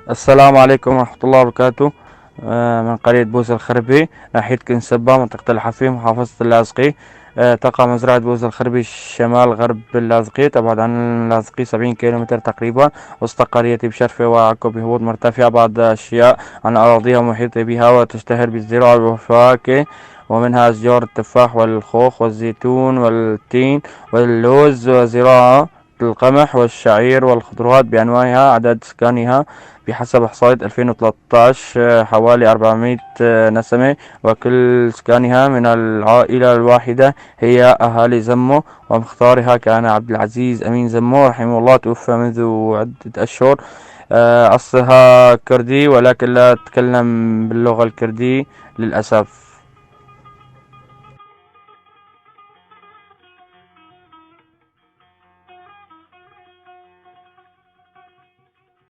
السلام عليكم ورحمة الله وبركاته. من قرية بوز الخربي، ناحية كنسبة، منطقة الحفيم، محافظة اللاذقية. تقع مزرعة بوز الخربي شمال غرب اللاذقية، تبعد عن اللاذقية 70 كيلومتر تقريبا. وسط قريتي بشرفة وعكو بهبوط مرتفع بعض أشياء عن أراضيها المحيطة بها، وتشتهر بالزراعة والفواكه، ومنها أشجار التفاح والخوخ والزيتون والتين واللوز، وزراعة القمح والشعير والخضروات بأنواعها. عدد سكانها بحسب إحصائية 2013 حوالي 400 نسمة، وكل سكانها من العائلة الواحدة هي أهالي زمو. ومختارها كان عبد العزيز أمين زمو رحمه الله، توفى منذ عدة أشهر. أصلها كردي ولكن لا تتكلم باللغة الكردية للأسف.